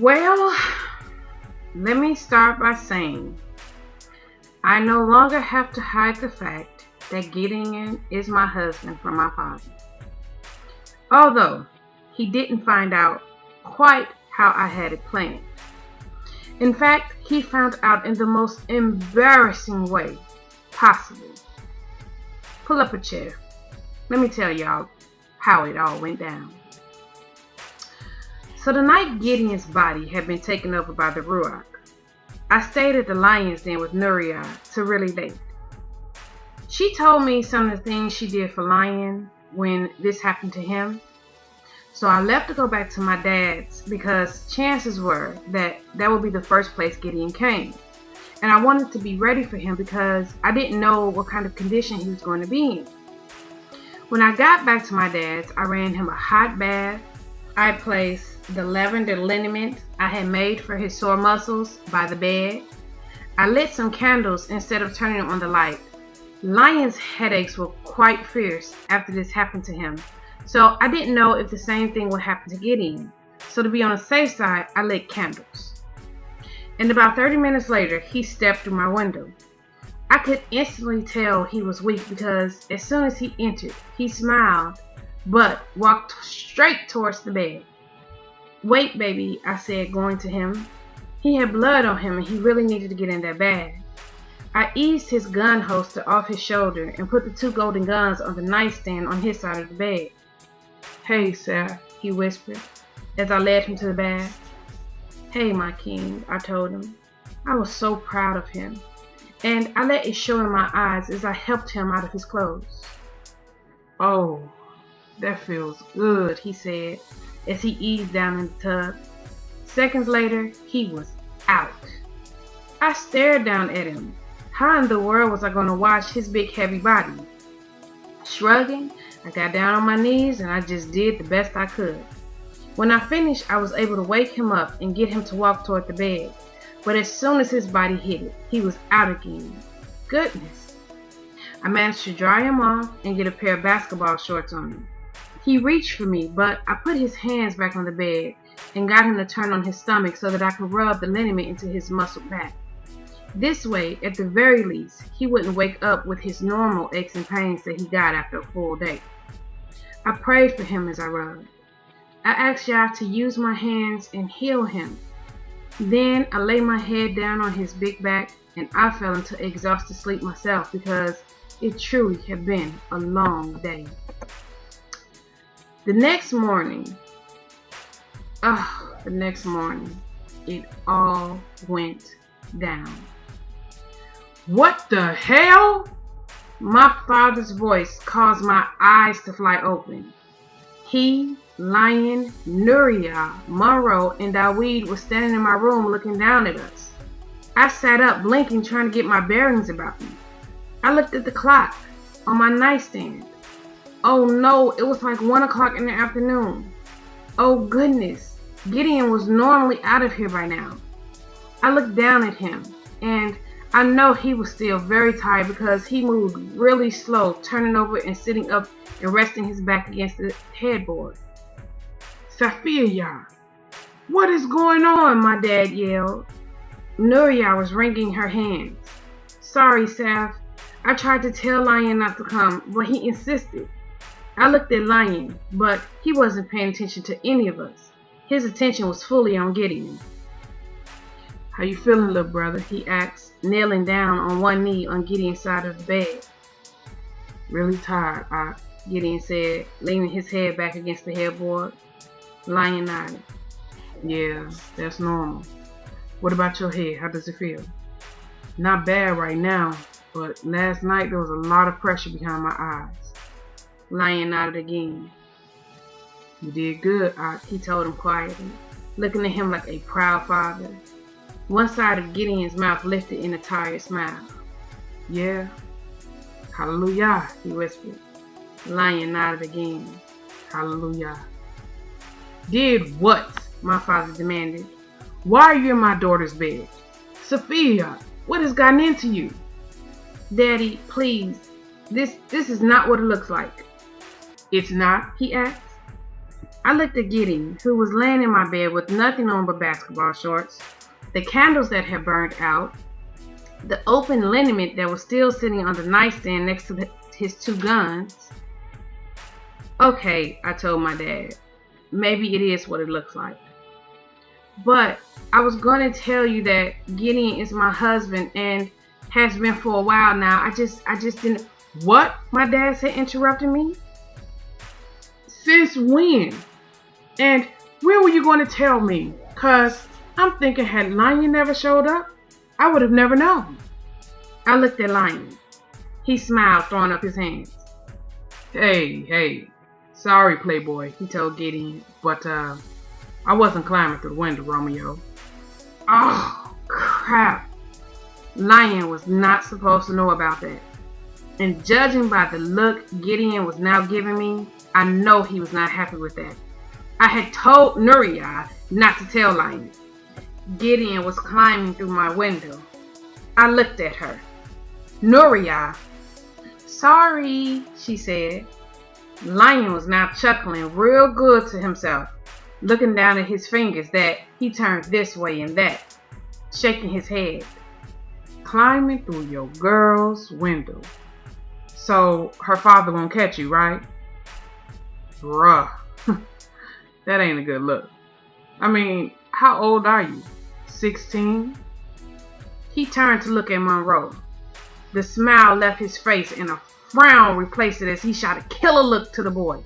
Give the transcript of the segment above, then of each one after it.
Well, let me start by saying I no longer have to hide the fact that Gideon is my husband from my father. Although he didn't find out quite how I had it planned. In fact, he found out in the most embarrassing way possible. Pull up a chair. Let me tell y'all how it all went down. So the night Gideon's body had been taken over by the Ruach, I stayed at the lion's den with Nuriah till really late. She told me some of the things she did for Lion when this happened to him. So I left to go back to my dad's because chances were that would be the first place Gideon came. And I wanted to be ready for him because I didn't know what kind of condition he was going to be in. When I got back to my dad's, I ran him a hot bath. I placed the lavender liniment I had made for his sore muscles by the bed. I lit some candles instead of turning on the light. Lion's headaches were quite fierce after this happened to him, so I didn't know if the same thing would happen to Gideon. So to be on the safe side, I lit candles. And about 30 minutes later, he stepped through my window. I could instantly tell he was weak because as soon as he entered, he smiled, but walked straight towards the bed. "Wait, baby," I said, going to him. He had blood on him and he really needed to get in that bag. I eased his gun holster off his shoulder and put the 2 golden guns on the nightstand on his side of the bed. "Hey, Saf," he whispered as I led him to the bag. "Hey, my king," I told him. I was so proud of him, and I let it show in my eyes as I helped him out of his clothes. "Oh, that feels good," he said as he eased down in the tub. Seconds later, he was out. I stared down at him. How in the world was I going to watch his big heavy body? Shrugging, I got down on my knees and I just did the best I could. When I finished, I was able to wake him up and get him to walk toward the bed. But as soon as his body hit it, he was out again. Goodness. I managed to dry him off and get a pair of basketball shorts on him. He reached for me, but I put his hands back on the bed and got him to turn on his stomach so that I could rub the liniment into his muscle back. This way, at the very least, he wouldn't wake up with his normal aches and pains that he got after a full day. I prayed for him as I rubbed. I asked Yah to use my hands and heal him. Then I laid my head down on his big back and I fell into exhausted sleep myself because it truly had been a long day. The next morning, it all went down. "What the hell?" My father's voice caused my eyes to fly open. He, Lion, Nuriah, Monroe, and Daweed were standing in my room looking down at us. I sat up, blinking, trying to get my bearings about me. I looked at the clock on my nightstand. Oh no, it was like 1 o'clock in the afternoon. Oh goodness, Gideon was normally out of here by now. I looked down at him, and I know he was still very tired because he moved really slow, turning over and sitting up and resting his back against the headboard. "SaafiYah, what is going on?" my dad yelled. Nuriah was wringing her hands. "Sorry, Saf. I tried to tell Lion not to come, but he insisted." I looked at Lion, but he wasn't paying attention to any of us. His attention was fully on Gideon. "How you feeling, little brother?" he asked, kneeling down on one knee on Gideon's side of the bed. "Really tired," Gideon said, leaning his head back against the headboard. Lion nodded. "Yeah, that's normal. What about your head? How does it feel?" "Not bad right now, but last night there was a lot of pressure behind my eyes." Lion nodded again. "You did good," he told him quietly, looking at him like a proud father. One side of Gideon's mouth lifted in a tired smile. "Yeah. Hallelujah," he whispered. Lion nodded again. "Hallelujah." "Did what?" my father demanded. "Why are you in my daughter's bed? SaafiYah, what has gotten into you?" "Daddy, please. This is not what it looks like." "It's not?" he asked. I looked at Gideon, who was laying in my bed with nothing on but basketball shorts, the candles that had burned out, the open liniment that was still sitting on the nightstand next to his 2 guns. Okay, I told my dad, maybe it is what it looks like. But I was going to tell you that Gideon is my husband and has been for a while now. I just didn't. What? My dad said, interrupting me. Since when? And when were you going to tell me? Cause I'm thinking, had Lion never showed up, I would have never known. I looked at Lion. He smiled, throwing up his hands. Hey, sorry, Playboy, he told Gideon, but I wasn't climbing through the window, Romeo. Oh, crap. Lion was not supposed to know about that. And judging by the look Gideon was now giving me, I know he was not happy with that. I had told Nuria not to tell Lion. Gideon was climbing through my window. I looked at her. Nuria. Sorry, she said. Lion was now chuckling real good to himself, looking down at his fingers that he turned this way and that, shaking his head. Climbing through your girl's window. So her father won't catch you, right? Bruh, that ain't a good look. I mean, how old are you? 16? He turned to look at Monroe. The smile left his face and a frown replaced it as he shot a killer look to the boy.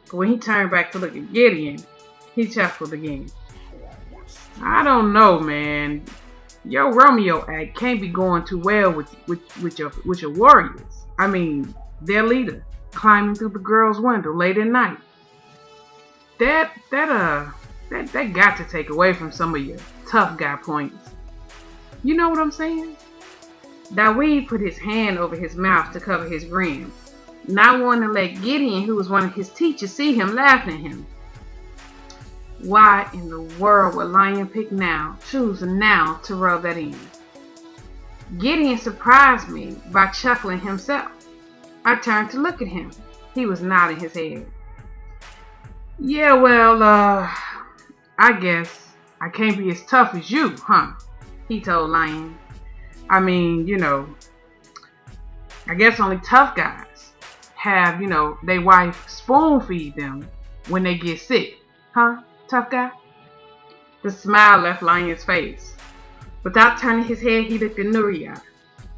But when he turned back to look at Gideon, he chuckled again. I don't know, man. Your Romeo act can't be going too well with your warriors. I mean, their leader climbing through the girl's window late at night. That got to take away from some of your tough guy points. You know what I'm saying? Dawid put his hand over his mouth to cover his grin, not wanting to let Gideon, who was one of his teachers, see him laughing at him. Why in the world would Lion choose now to rub that in? Gideon surprised me by chuckling himself. I turned to look at him. He was nodding his head. Yeah, well, I guess I can't be as tough as you, huh? He told Lion. I mean, I guess only tough guys have, their wife spoon feed them when they get sick. Huh, tough guy? The smile left Lion's face. Without turning his head, he looked at Nuria.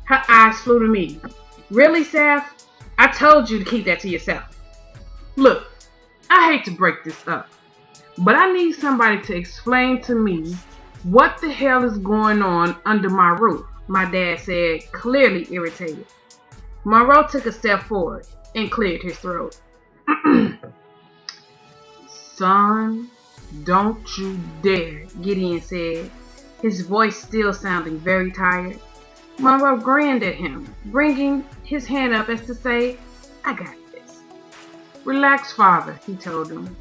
Her eyes flew to me. Really, Saf? I told you to keep that to yourself. Look, I hate to break this up, but I need somebody to explain to me what the hell is going on under my roof, my dad said, clearly irritated. Monroe took a step forward and cleared his throat. Son, don't you dare, Gideon said, his voice still sounding very tired. Monroe grinned at him, bringing his hand up as to say, I got this. Relax, father, he told him.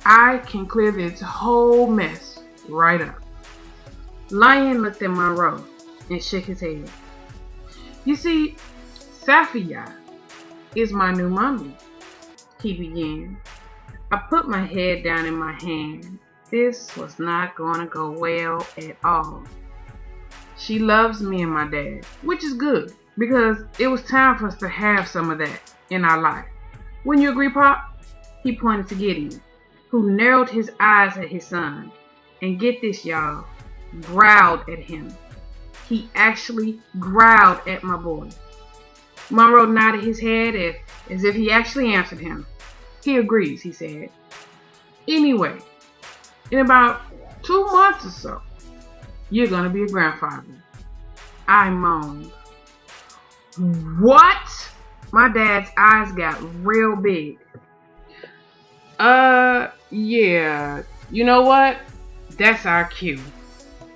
I can clear this whole mess right up. Lion looked at Monroe and shook his head. You see, SaafiYah is my new mommy, he began. I put my head down in my hand. This was not going to go well at all. She loves me and my dad, which is good, because it was time for us to have some of that in our life. Wouldn't you agree, Pop? He pointed to Gideon, who narrowed his eyes at his son, and get this, y'all, growled at him. He actually growled at my boy. Monroe nodded his head as if he actually answered him. He agrees, he said. Anyway, in about 2 months or so, you're going to be a grandfather. I moaned. What? My dad's eyes got real big. Yeah. You know what? That's our cue.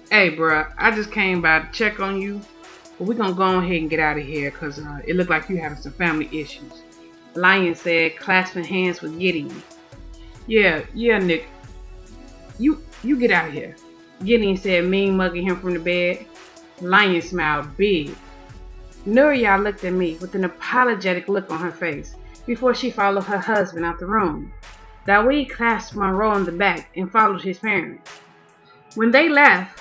Hey, bruh, I just came by to check on you, but we're going to go ahead and get out of here because it looked like you're having some family issues. Lion said, clasping hands with Gideon. Yeah, Nick. You get out of here. Gideon said, mean mugging him from the bed. Lion smiled big. Nuria looked at me with an apologetic look on her face before she followed her husband out the room. Dawid clasped Monroe on the back and followed his parents. When they left,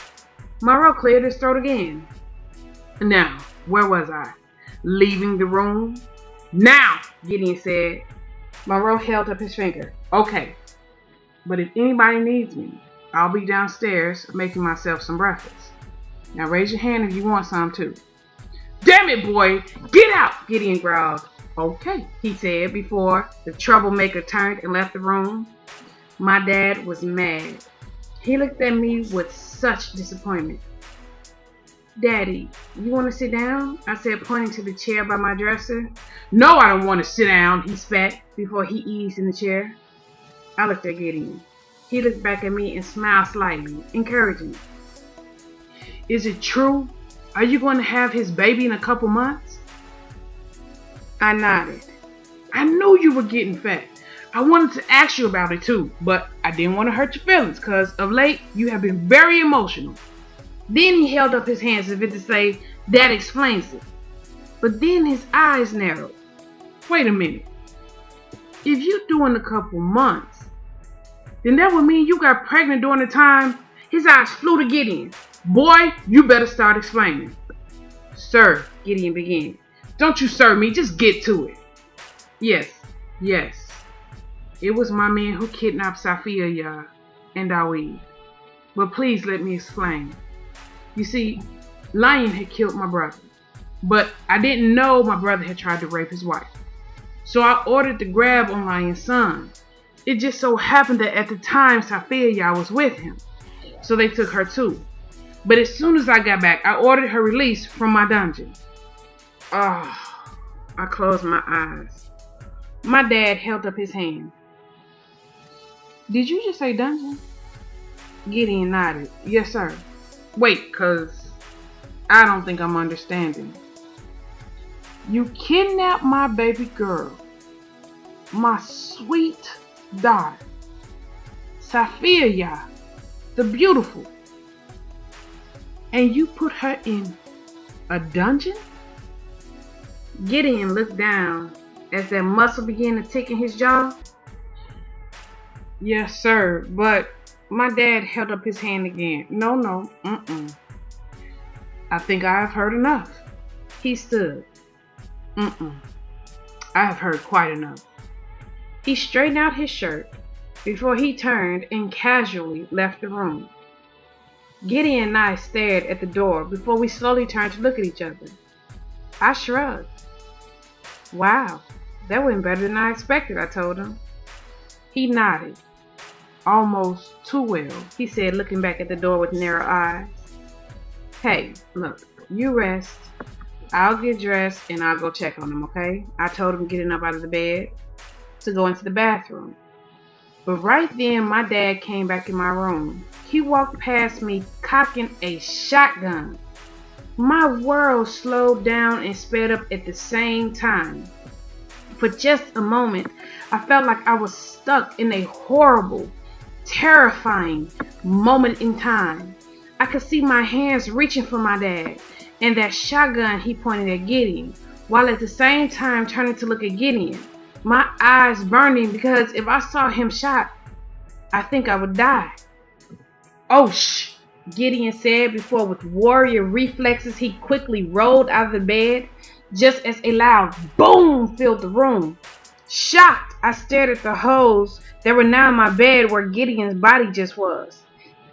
Monroe cleared his throat again. Now, where was I? Leaving the room? Now, Gideon said. Monroe held up his finger. Okay, but if anybody needs me, I'll be downstairs making myself some breakfast. Now raise your hand if you want some too. Damn it, boy! Get out! Gideon growled. Okay, he said before the troublemaker turned and left the room. My dad was mad. He looked at me with such disappointment. Daddy, you want to sit down? I said, pointing to the chair by my dresser. No, I don't want to sit down, he spat before he eased in the chair. I looked at Gideon. He looked back at me and smiled slightly, encouraging. Is it true? Are you going to have his baby in a couple months? I nodded. I knew you were getting fat. I wanted to ask you about it too, but I didn't want to hurt your feelings because of late you have been very emotional. Then he held up his hands as if to say, that explains it. But then his eyes narrowed. Wait a minute. If you're doing a couple months, then that would mean you got pregnant during the time. His eyes flew to Gideon. Boy, you better start explaining. Sir, Gideon began. Don't you sir me, just get to it. Yes. It was my man who kidnapped SaafiYah and Dawid. But please let me explain. You see, Lion had killed my brother. But I didn't know my brother had tried to rape his wife. So I ordered the grab on Lion's son. It just so happened that at the time SaafiYah was with him. So they took her too. But as soon as I got back, I ordered her release from my dungeon. I closed my eyes. My dad held up his hand. Did you just say dungeon? Gideon nodded. Yes, sir. Wait, cause I don't think I'm understanding. You kidnapped my baby girl, my sweet daughter, SaafiYah, the beautiful, and you put her in a dungeon? Gideon looked down as that muscle began to tick in his jaw. Yes, sir, but my dad held up his hand again. No, I think I have heard enough. He stood. I have heard quite enough. He straightened out his shirt before he turned and casually left the room. Gideon and I stared at the door before we slowly turned to look at each other. I shrugged. Wow, that went better than I expected, I told him. He nodded. Almost too well, he said, looking back at the door with narrow eyes. Hey, look, you rest. I'll get dressed and I'll go check on him, okay? I told him, getting up out of the bed to go into the bathroom. But right then, my dad came back in my room. He walked past me, cocking a shotgun. My world slowed down and sped up at the same time. For just a moment, I felt like I was stuck in a horrible, terrifying moment in time. I could see my hands reaching for my dad and that shotgun he pointed at Gideon, while at the same time turning to look at Gideon, my eyes burning because if I saw him shot, I think I would die. Oh, shh, Gideon said before with warrior reflexes he quickly rolled out of the bed just as a loud boom filled the room. Shocked, I stared at the holes that were now in my bed where Gideon's body just was.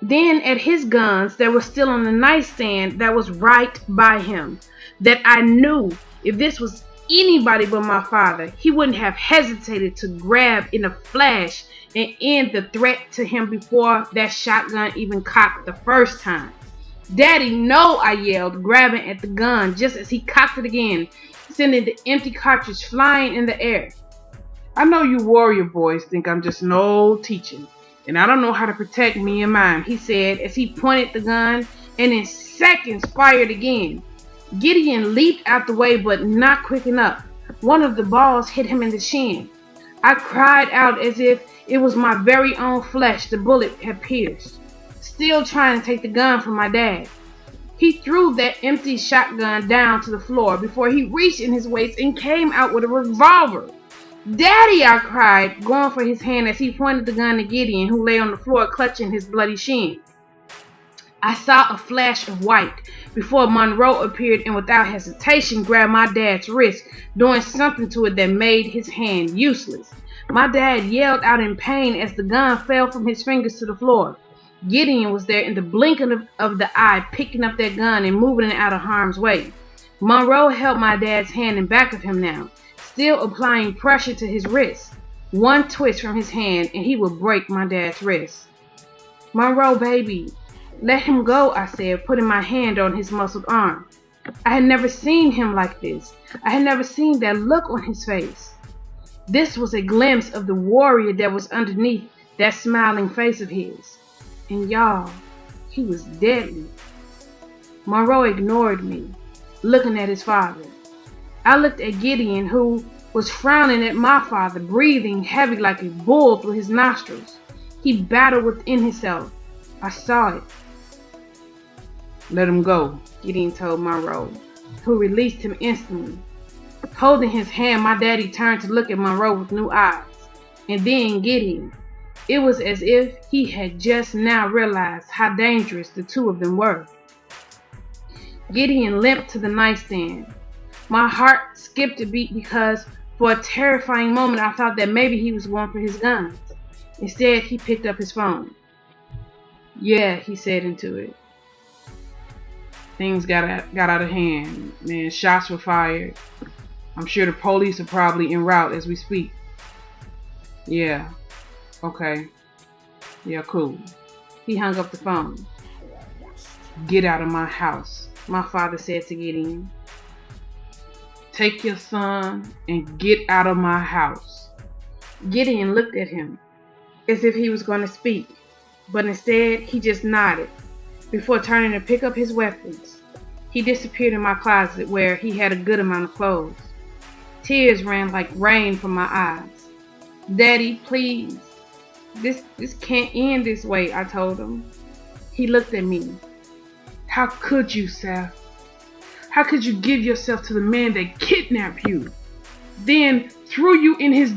Then at his guns that were still on the nightstand that was right by him, that I knew if this was anybody but my father, he wouldn't have hesitated to grab in a flash and end the threat to him before that shotgun even cocked the first time. Daddy, no, I yelled, grabbing at the gun just as he cocked it again, sending the empty cartridge flying in the air. I know you warrior boys think I'm just an old teaching, and I don't know how to protect me and mine, he said as he pointed the gun and in seconds fired again. Gideon leaped out the way, but not quick enough. One of the balls hit him in the chin. I cried out as if it was my very own flesh the bullet had pierced, still trying to take the gun from my dad. He threw that empty shotgun down to the floor before he reached in his waist and came out with a revolver. "Daddy!" I cried, going for his hand as he pointed the gun to Gideon, who lay on the floor clutching his bloody shin. I saw a flash of white before Monroe appeared and without hesitation grabbed my dad's wrist, doing something to it that made his hand useless. My dad yelled out in pain as the gun fell from his fingers to the floor. Gideon was there in the blink of the eye, picking up that gun and moving it out of harm's way. Monroe held my dad's hand in back of him now, still applying pressure to his wrist. One twist from his hand and he would break my dad's wrist. "Monroe, baby, let him go," I said, putting my hand on his muscled arm. I had never seen him like this. I had never seen that look on his face. This was a glimpse of the warrior that was underneath that smiling face of his. And y'all, he was deadly. Monroe ignored me, looking at his father. I looked at Gideon, who was frowning at my father, breathing heavy like a bull through his nostrils. He battled within himself. I saw it. "Let him go," Gideon told Monroe, who released him instantly. Holding his hand, my daddy turned to look at Monroe with new eyes, and then Gideon. It was as if he had just now realized how dangerous the two of them were. Gideon limped to the nightstand. My heart skipped a beat because for a terrifying moment I thought that maybe he was going for his guns. Instead, he picked up his phone. "Yeah," he said into it. "Things got out of hand, man. Shots were fired. I'm sure the police are probably en route as we speak." "Yeah. Okay. Yeah, cool." He hung up the phone. "Get out of my house," my father said to Gideon. "Take your son and get out of my house." Gideon looked at him as if he was going to speak, but instead he just nodded before turning to pick up his weapons. He disappeared in my closet where he had a good amount of clothes. Tears ran like rain from my eyes. "Daddy, please. This can't end this way," I told him. He looked at me. "How could you, Saf? How could you give yourself to the man that kidnapped you, then threw you in his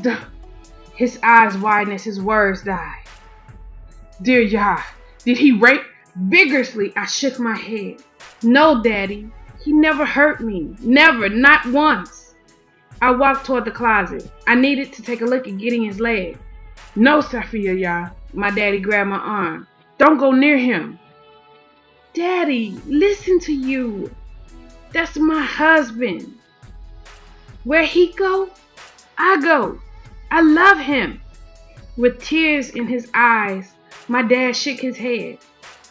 His eyes widened as his words died. "Dear Yah, did he rape?" Vigorously, I shook my head. "No, Daddy. He never hurt me. Never. Not once." I walked toward the closet. I needed to take a look at Gideon's leg. "No, SaafiYah." My daddy grabbed my arm. "Don't go near him." "Daddy, listen to you. That's my husband. Where he go, I go. I love him." With tears in his eyes, my dad shook his head.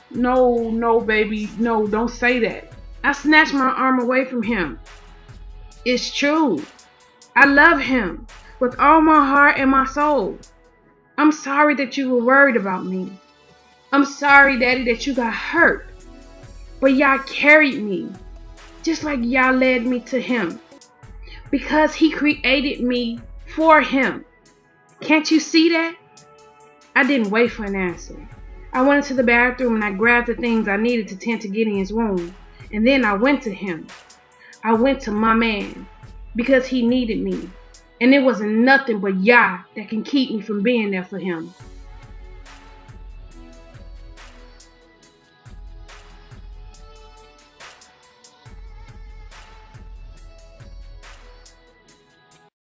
No, baby. No, don't say that." I snatched my arm away from him. "It's true. I love him with all my heart and my soul. I'm sorry that you were worried about me. I'm sorry, Daddy, that you got hurt. But Yah carried me, just like Yah led me to him, because he created me for him. Can't you see that?" I didn't wait for an answer. I went into the bathroom and I grabbed the things I needed to tend to Gideon's wound. And then I went to him. I went to my man because he needed me. And it wasn't nothing but Yah that can keep me from being there for him.